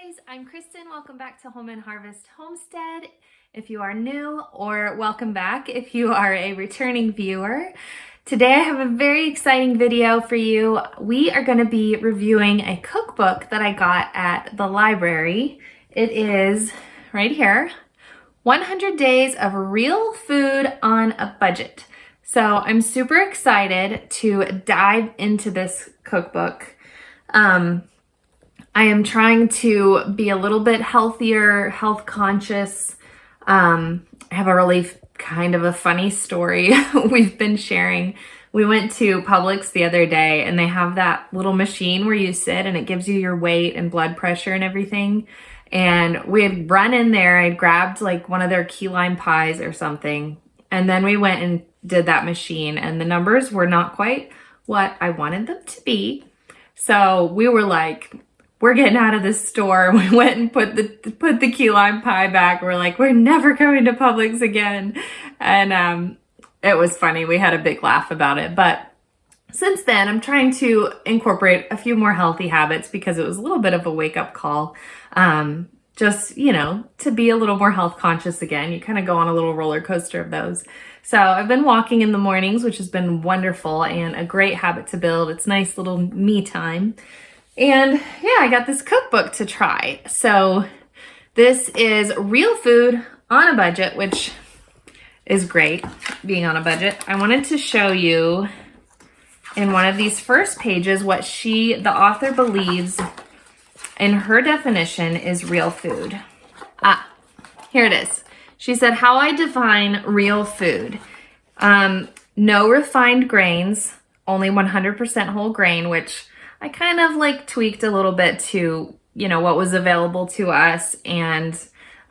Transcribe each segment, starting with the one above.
guys, I'm Kristen. Welcome back to Home and Harvest Homestead if you are new, or welcome back if you are a returning viewer. Today I have a very exciting video for you. We are going to be reviewing a cookbook that I got at the library. It is right here, 100 Days of Real Food on a Budget. So I'm super excited to dive into this cookbook. I am trying to be a little bit healthier, health conscious. I have a really kind of a funny story we've been sharing. We went to Publix the other day and they have that little machine where you sit and it gives you your weight and blood pressure and everything. And we had run in there, I'd grabbed like one of their key lime pies or something. And then we went and did that machine and the numbers were not quite what I wanted them to be. So we were like, we're getting out of this store. We went and put the key lime pie back. We're like, we're never going to Publix again. And it was funny. We had a big laugh about it. But since then, I'm trying to incorporate a few more healthy habits because it was a little bit of a wake-up call. Just, you know, to be a little more health conscious again. You kind of go on a little roller coaster of those. So I've been walking in the mornings, which has been wonderful and a great habit to build. It's nice little me time. And yeah, I got this cookbook to try. So this is Real Food on a Budget, which is great, being on a budget. I wanted to show you in one of these first pages what the author believes in her definition is real food. Here it is. She said, how I define real food. No refined grains, only 100% whole grain, which I kind of like tweaked a little bit to, you know, what was available to us and,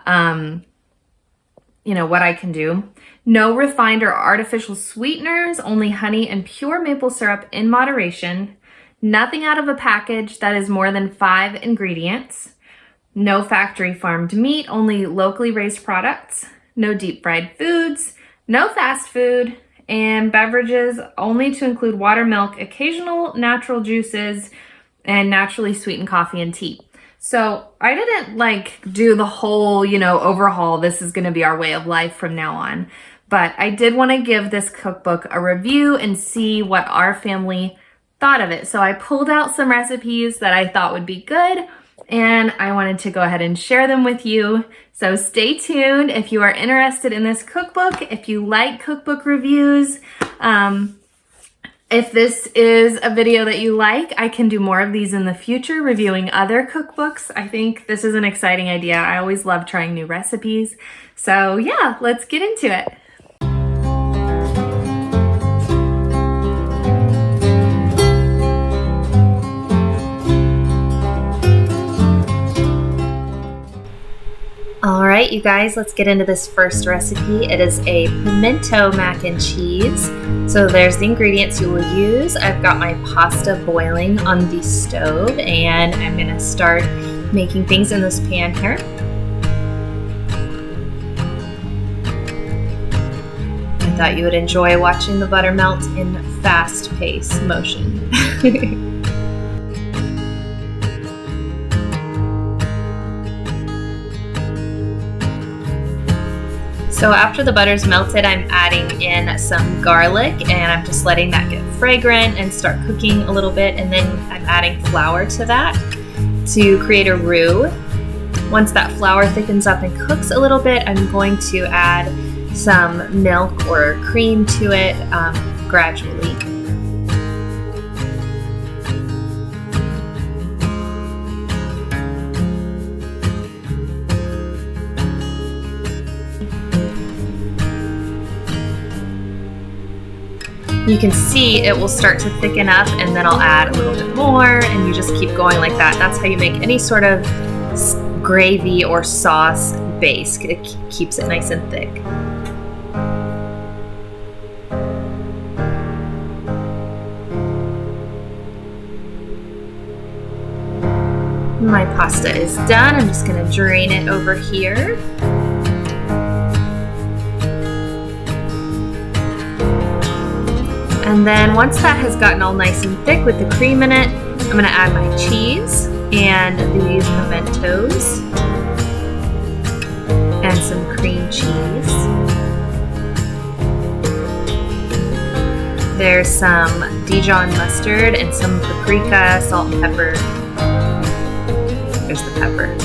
you know, what I can do. No refined or artificial sweeteners, only honey and pure maple syrup in moderation. Nothing out of a package that is more than 5 ingredients. No factory farmed meat, only locally raised products. No deep fried foods. No fast food. And beverages only to include water, milk, occasional natural juices, and naturally sweetened coffee and tea. So I didn't like do the whole, you know, overhaul. This is going to be our way of life from now on. But I did want to give this cookbook a review and see what our family thought of it. So I pulled out some recipes that I thought would be good, and I wanted to go ahead and share them with you. So stay tuned if you are interested in this cookbook, if you like cookbook reviews. If this is a video that you like, I can do more of these in the future, reviewing other cookbooks. I think this is an exciting idea. I always love trying new recipes. So yeah, let's get into it. All right, you guys, let's get into this first recipe. It is a pimento mac and cheese. So there's the ingredients you will use. I've got my pasta boiling on the stove, and I'm gonna start making things in this pan here. I thought you would enjoy watching the butter melt in fast-paced motion. So after the butter's melted, I'm adding in some garlic and I'm just letting that get fragrant and start cooking a little bit. And then I'm adding flour to that to create a roux. Once that flour thickens up and cooks a little bit, I'm going to add some milk or cream to it gradually. You can see it will start to thicken up, and then I'll add a little bit more, and you just keep going like that. That's how you make any sort of gravy or sauce base. It keeps it nice and thick. My pasta is done. I'm just going to drain it over here. And then once that has gotten all nice and thick with the cream in it, I'm going to add my cheese. and these pimentos and some cream cheese. There's some Dijon mustard and some paprika, salt and pepper. There's the pepper.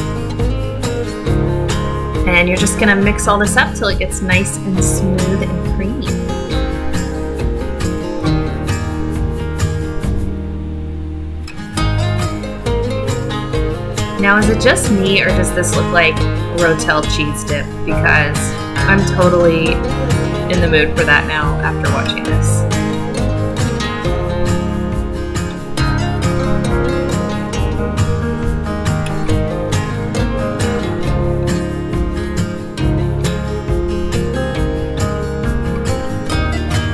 And you're just gonna mix all this up till it gets nice and smooth and creamy. Now, is it just me, or does this look like Rotel cheese dip? Because I'm totally in the mood for that now after watching this.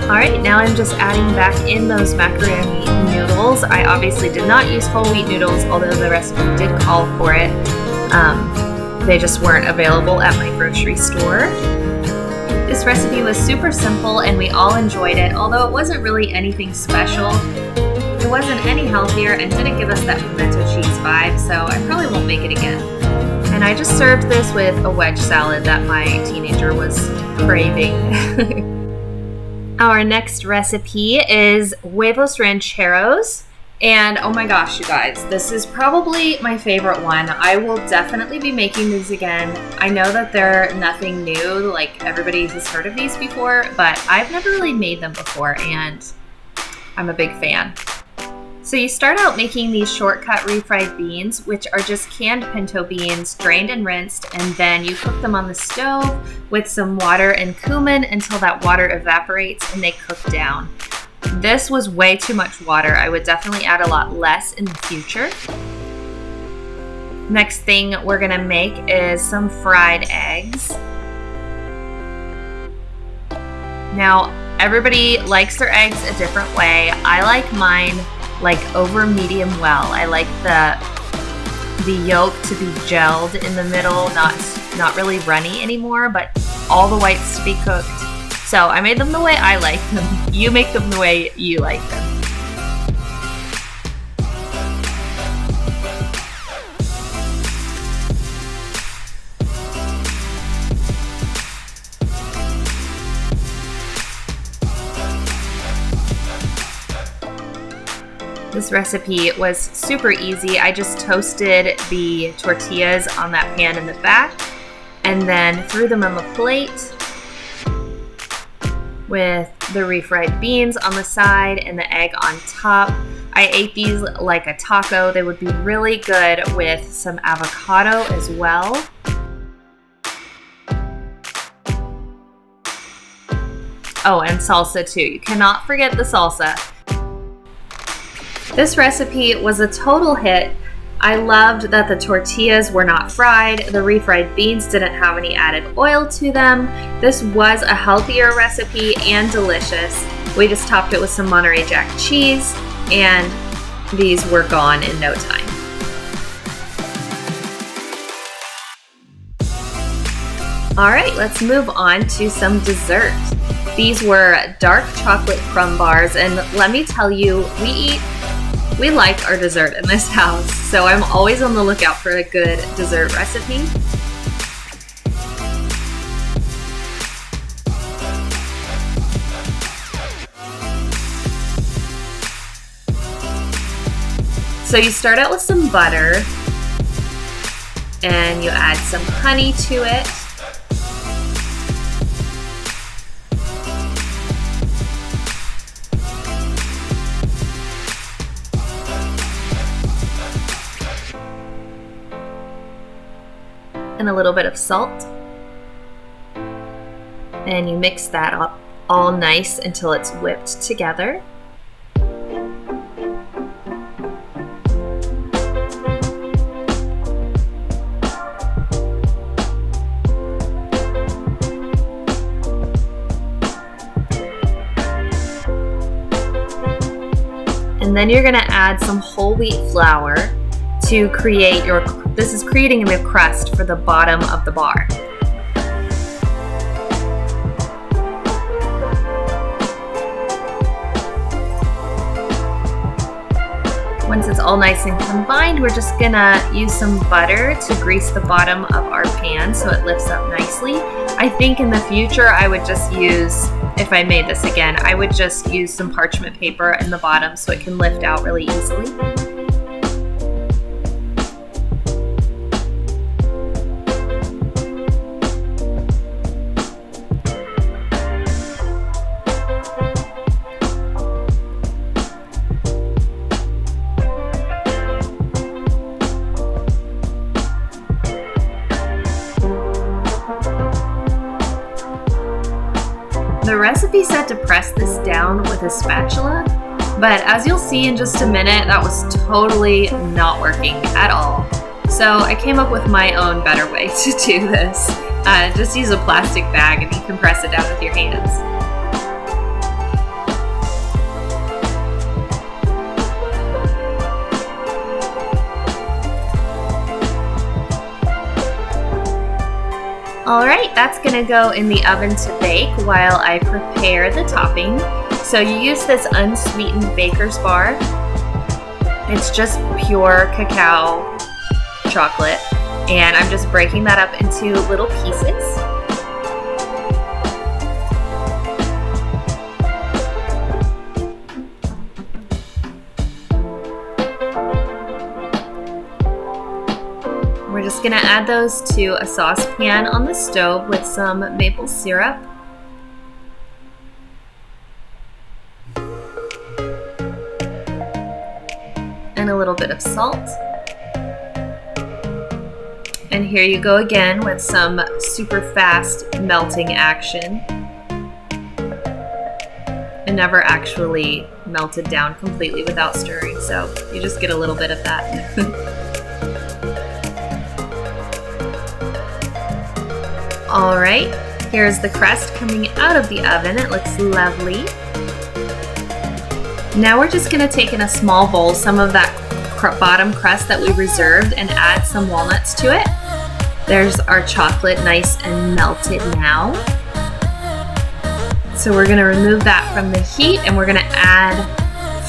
Alright, now I'm just adding back in those macaroni noodles. I obviously did not use whole wheat noodles, although the recipe did call for it. They just weren't available at my grocery store. This recipe was super simple and we all enjoyed it, although it wasn't really anything special. It wasn't any healthier and didn't give us that pimento cheese vibe, so I probably won't make it again. And I just served this with a wedge salad that my teenager was craving. Our next recipe is Huevos Rancheros, and oh my gosh, you guys, this is probably my favorite one. I will definitely be making these again. I know that they're nothing new, like everybody has heard of these before, but I've never really made them before, and I'm a big fan. So you start out making these shortcut refried beans, which are just canned pinto beans, drained and rinsed, and then you cook them on the stove with some water and cumin until that water evaporates and they cook down. This was way too much water. I would definitely add a lot less in the future. Next thing we're gonna make is some fried eggs. Now, everybody likes their eggs a different way. I like mine like over medium well. I like the yolk to be gelled in the middle, not really runny anymore, but all the whites to be cooked. So I made them the way I like them. You make them the way you like them. This recipe was super easy. I just toasted the tortillas on that pan in the back and then threw them on the plate with the refried beans on the side and the egg on top. I ate these like a taco. They would be really good with some avocado as well. Oh, and salsa too. You cannot forget the salsa. This recipe was a total hit. I loved that the tortillas were not fried. The refried beans didn't have any added oil to them. This was a healthier recipe and delicious. We just topped it with some Monterey Jack cheese, and these were gone in no time. All right, let's move on to some dessert. These were dark chocolate crumb bars, and let me tell you, we like our dessert in this house, so I'm always on the lookout for a good dessert recipe. So you start out with some butter, and you add some honey to it. And a little bit of salt, and you mix that up all nice until it's whipped together. And then you're going to add some whole wheat flour to create this is creating the crust for the bottom of the bar. Once it's all nice and combined, we're just gonna use some butter to grease the bottom of our pan so it lifts up nicely. I think in the future I would just use, if I made this again, I would just use some parchment paper in the bottom so it can lift out really easily. The recipe said to press this down with a spatula, but as you'll see in just a minute, that was totally not working at all. So I came up with my own better way to do this. Just use a plastic bag and you can press it down with your hands. Alright, that's going to go in the oven to bake while I prepare the topping. So you use this unsweetened baker's bar. It's just pure cacao chocolate, and I'm just breaking that up into little pieces. We're just gonna add those to a saucepan on the stove with some maple syrup. And a little bit of salt. And here you go again with some super fast melting action. It never actually melted down completely without stirring, so you just get a little bit of that. All right, here's the crust coming out of the oven. It looks lovely. Now we're just gonna take in a small bowl some of that bottom crust that we reserved and add some walnuts to it. There's our chocolate nice and melted now. So we're gonna remove that from the heat and we're gonna add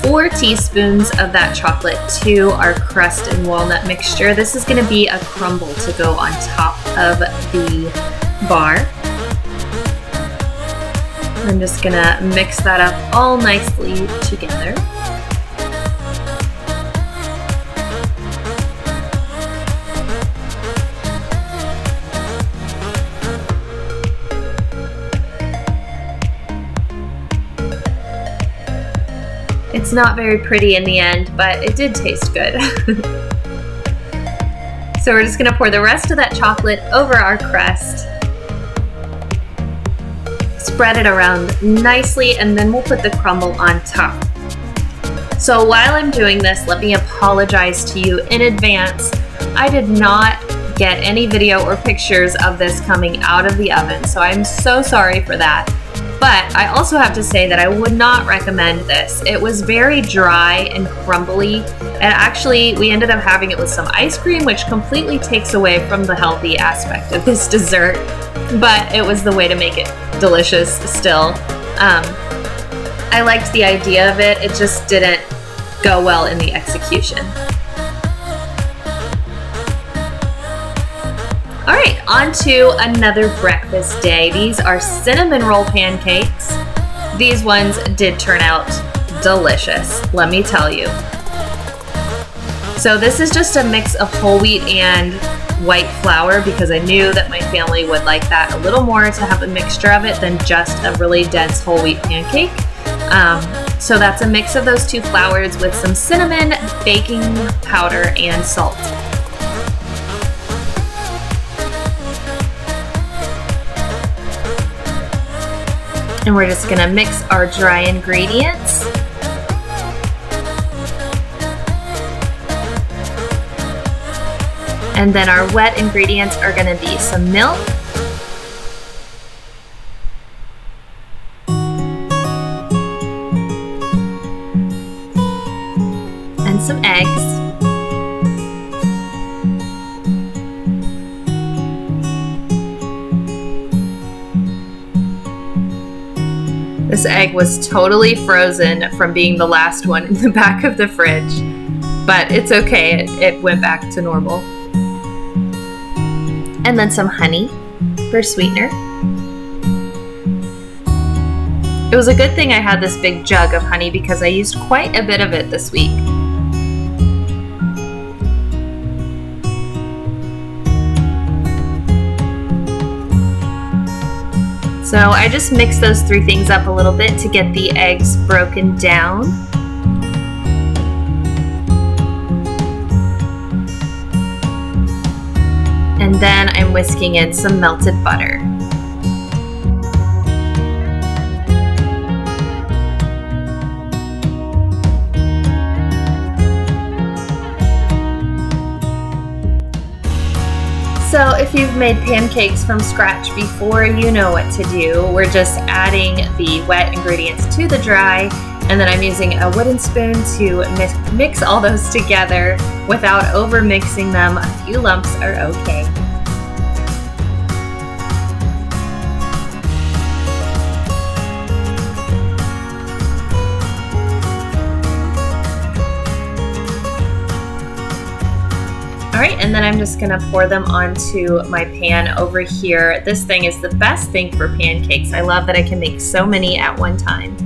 4 teaspoons of that chocolate to our crust and walnut mixture. This is gonna be a crumble to go on top of the bar. I'm just gonna mix that up all nicely together. It's not very pretty in the end, but it did taste good. So we're just gonna pour the rest of that chocolate over our crust. Spread it around nicely, and then we'll put the crumble on top. So while I'm doing this, let me apologize to you in advance. I did not get any video or pictures of this coming out of the oven, so I'm so sorry for that. But I also have to say that I would not recommend this. It was very dry and crumbly, and actually we ended up having it with some ice cream, which completely takes away from the healthy aspect of this dessert, but it was the way to make it delicious still. I liked the idea of it, it just didn't go well in the execution. All right, on to another breakfast day. These are cinnamon roll pancakes. These ones did turn out delicious, let me tell you. So this is just a mix of whole wheat and white flour because I knew that my family would like that a little more, to have a mixture of it than just a really dense whole wheat pancake. So that's a mix of those two flours with some cinnamon, baking powder, and salt. And we're just gonna mix our dry ingredients. And then our wet ingredients are gonna be some milk, and some eggs. This egg was totally frozen from being the last one in the back of the fridge. but it's okay. It went back to normal. And then some honey for sweetener. It was a good thing I had this big jug of honey because I used quite a bit of it this week. So I just mix those three things up a little bit to get the eggs broken down. And then I'm whisking in some melted butter. So if you've made pancakes from scratch before, you know what to do. We're just adding the wet ingredients to the dry, and then I'm using a wooden spoon to mix all those together without over mixing them. A few lumps are okay. Alright, and then I'm just going to pour them onto my pan over here. This thing is the best thing for pancakes. I love that I can make so many at one time.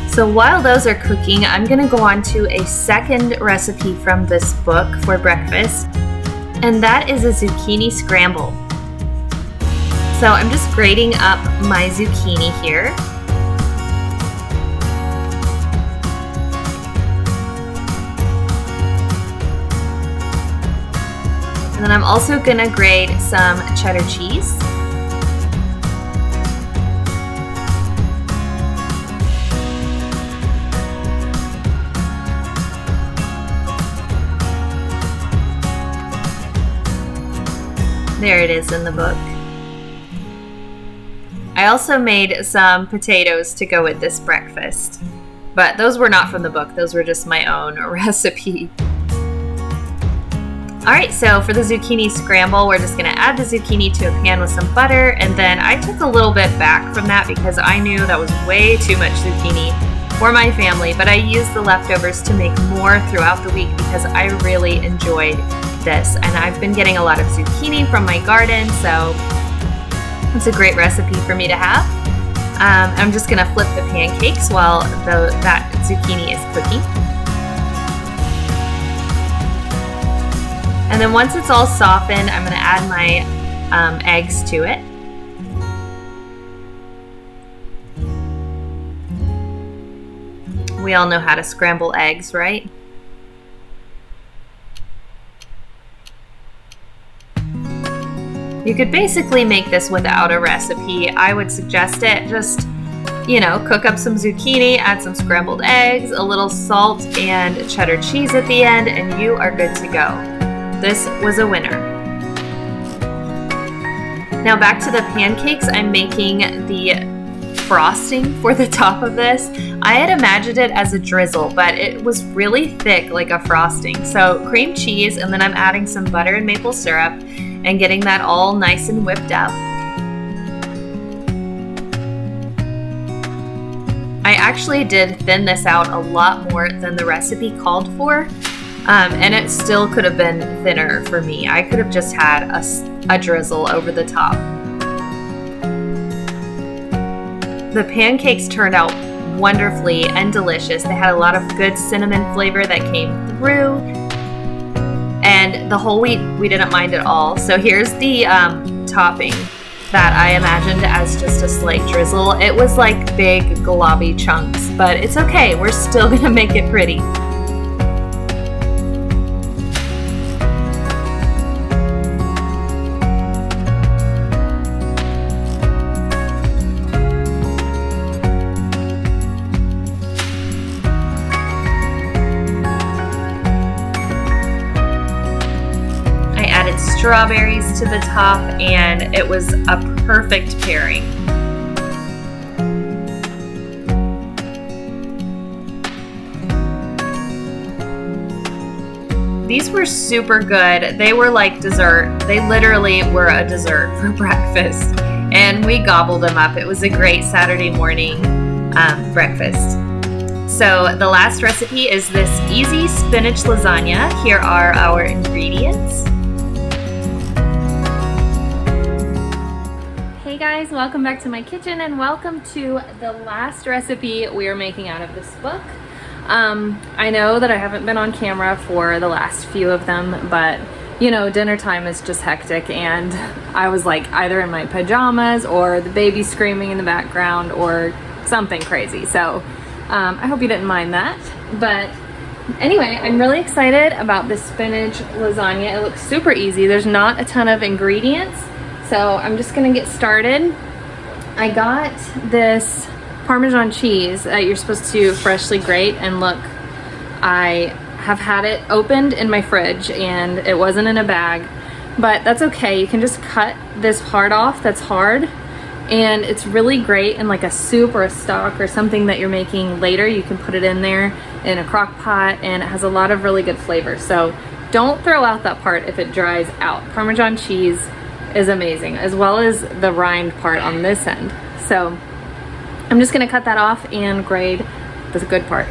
So while those are cooking, I'm going to go on to a second recipe from this book for breakfast, and that is a zucchini scramble. So I'm just grating up my zucchini here. And then I'm also gonna grate some cheddar cheese. There it is in the book. I also made some potatoes to go with this breakfast, but those were not from the book. Those were just my own recipe. All right, so for the zucchini scramble, we're just gonna add the zucchini to a pan with some butter, and then I took a little bit back from that because I knew that was way too much zucchini for my family, but I used the leftovers to make more throughout the week because I really enjoyed this, and I've been getting a lot of zucchini from my garden, so it's a great recipe for me to have. I'm just gonna flip the pancakes while that zucchini is cooking. And then once it's all softened, I'm gonna add my eggs to it. We all know how to scramble eggs, right? You could basically make this without a recipe. I would suggest it. Just, cook up some zucchini, add some scrambled eggs, a little salt, and cheddar cheese at the end, and you are good to go. This was a winner. Now back to the pancakes. I'm making the frosting for the top of this. I had imagined it as a drizzle, but it was really thick like a frosting. So cream cheese, and then I'm adding some butter and maple syrup and getting that all nice and whipped up. I actually did thin this out a lot more than the recipe called for, and it still could have been thinner for me. I could have just had a drizzle over the top. The pancakes turned out wonderfully and delicious. They had a lot of good cinnamon flavor that came through. And the whole wheat, we didn't mind at all. So here's the topping that I imagined as just a slight drizzle. It was like big globby chunks, but it's okay. We're still gonna make it pretty. Strawberries to the top, and it was a perfect pairing. these were super good. They were like dessert. They literally were a dessert for breakfast, and we gobbled them up. It was a great Saturday morning breakfast. So the last recipe is this easy spinach lasagna. Here are our ingredients. Hey guys, welcome back to my kitchen and welcome to the last recipe we are making out of this book. I know that I haven't been on camera for the last few of them, but you know, dinner time is just hectic and I was like either in my pajamas or the baby screaming in the background or something crazy. So I hope you didn't mind that. But anyway, I'm really excited about this spinach lasagna. It looks super easy. There's not a ton of ingredients. So I'm just gonna get started. I got this Parmesan cheese that you're supposed to freshly grate, and look, I have had it opened in my fridge and it wasn't in a bag, but that's okay. You can just cut this part off that's hard, and it's really great in like a soup or a stock or something that you're making later. You can put it in there in a crock pot and it has a lot of really good flavor. So don't throw out that part if it dries out. Parmesan cheese is amazing, as well as the rind part on this end. So I'm just gonna cut that off and grade the good part.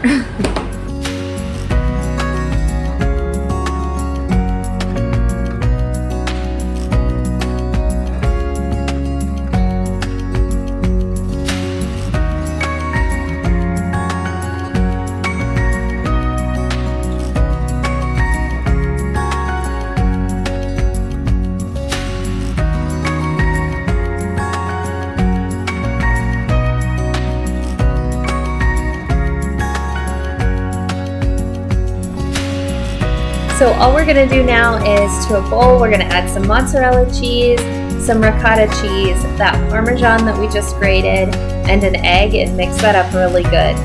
So all we're gonna do now is to a bowl, we're gonna add some mozzarella cheese, some ricotta cheese, that Parmesan that we just grated, and an egg, and mix that up really good.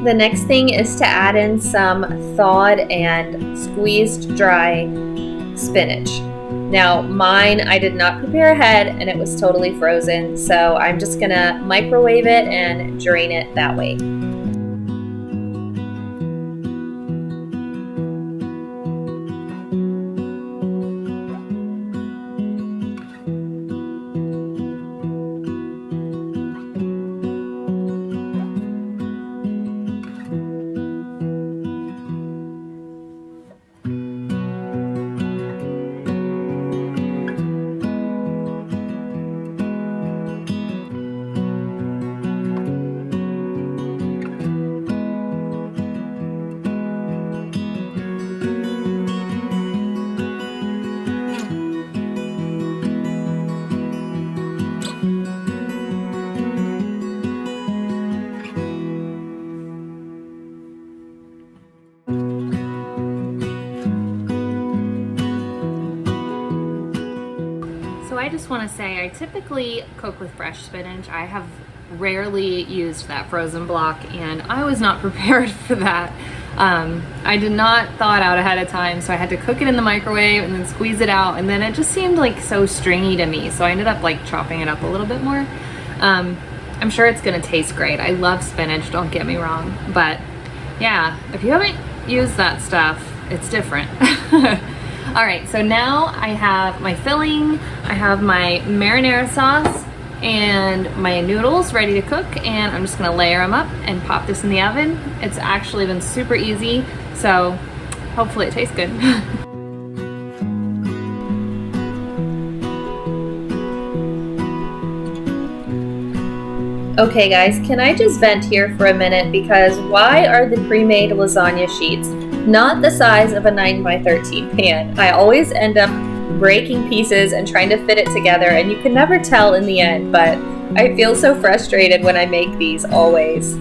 The next thing is to add in some thawed and squeezed dry spinach. Now mine, I did not prepare ahead and it was totally frozen, so I'm just gonna microwave it and drain it that way. So I just want to say I typically cook with fresh spinach. I have rarely used that frozen block and I was not prepared for that. I did not thaw it out ahead of time, so I had to cook it in the microwave and then squeeze it out, and then it just seemed like so stringy to me, so I ended up like chopping it up a little bit more. I'm sure it's gonna taste great. I love spinach, don't get me wrong, but yeah, if you haven't used that stuff, it's different. All right, so now I have my filling, I have my marinara sauce, and my noodles ready to cook, and I'm just gonna layer them up and pop this in the oven. It's actually been super easy, so hopefully it tastes good. Okay guys, can I just vent here for a minute, because why are the pre-made lasagna sheets not the size of a 9x13 pan? I always end up breaking pieces and trying to fit it together, and you can never tell in the end, but I feel so frustrated when I make these, always.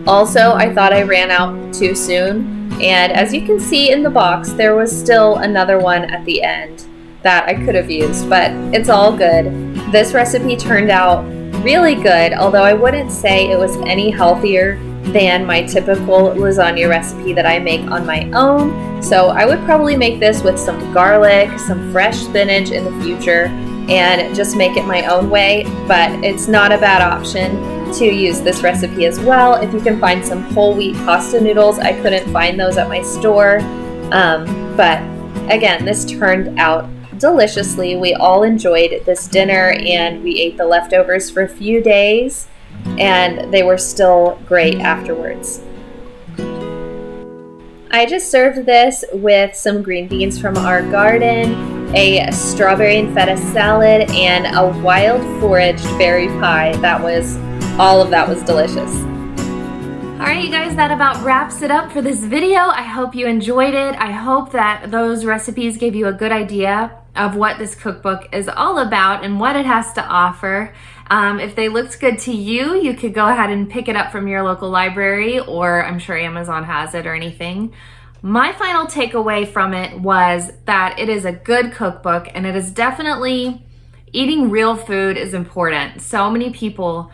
Also, I thought I ran out too soon, and as you can see in the box, there was still another one at the end that I could have used, but it's all good. This recipe turned out really good, although I wouldn't say it was any healthier than my typical lasagna recipe that I make on my own. So I would probably make this with some garlic, some fresh spinach in the future, and just make it my own way, but it's not a bad option to use this recipe as well. If you can find some whole wheat pasta noodles, I couldn't find those at my store, but again, this turned out deliciously. We all enjoyed this dinner, and we ate the leftovers for a few days, and they were still great afterwards. I just served this with some green beans from our garden, a strawberry and feta salad, and a wild foraged berry pie. All of that was delicious. All right, you guys, that about wraps it up for this video. I hope you enjoyed it. I hope that those recipes gave you a good idea of what this cookbook is all about and what it has to offer. If they looked good to you, you could go ahead and pick it up from your local library, or I'm sure Amazon has it or anything. My final takeaway from it was that it is a good cookbook, and it is definitely, eating real food is important. So many people,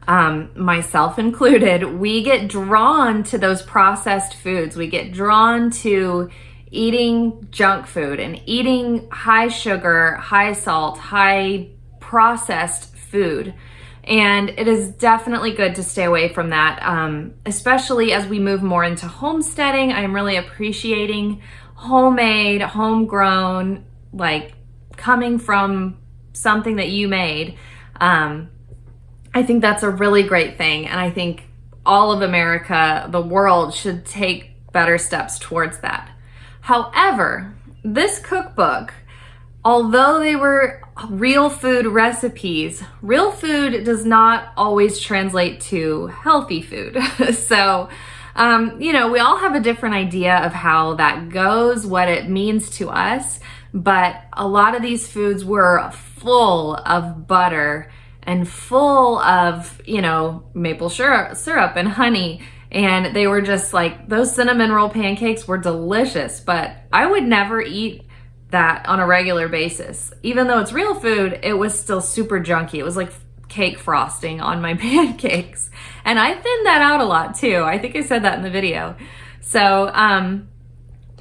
myself included, we get drawn to those processed foods. We get drawn to eating junk food and eating high sugar, high salt, high processed food. And it is definitely good to stay away from that, especially as we move more into homesteading. I'm really appreciating homemade, homegrown, like coming from something that you made. I think that's a really great thing, and I think all of America, the world, should take better steps towards that. However, this cookbook, although they were real food recipes, real food does not always translate to healthy food. So, we all have a different idea of how that goes, what it means to us, but a lot of these foods were full of butter and full of, maple syrup and honey. And they were just like, those cinnamon roll pancakes were delicious, but I would never eat that on a regular basis. Even though it's real food, it was still super junky. It was like cake frosting on my pancakes. And I thinned that out a lot too. I think I said that in the video. So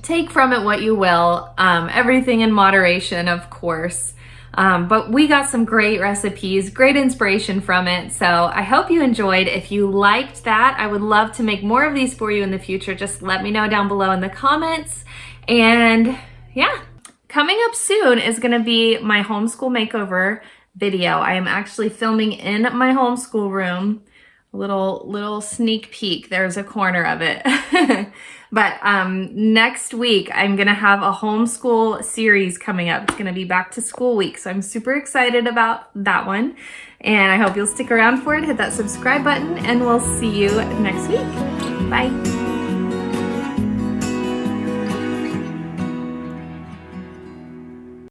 take from it what you will. Everything in moderation, of course. But we got some great recipes, great inspiration from it. So I hope you enjoyed. If you liked that, I would love to make more of these for you in the future. Just let me know down below in the comments. And yeah, coming up soon is going to be my homeschool makeover video. I am actually filming in my homeschool room. A little sneak peek. There's a corner of it. But next week, I'm going to have a homeschool series coming up. It's going to be back to school week. So I'm super excited about that one. And I hope you'll stick around for it. Hit that subscribe button, and we'll see you next week. Bye.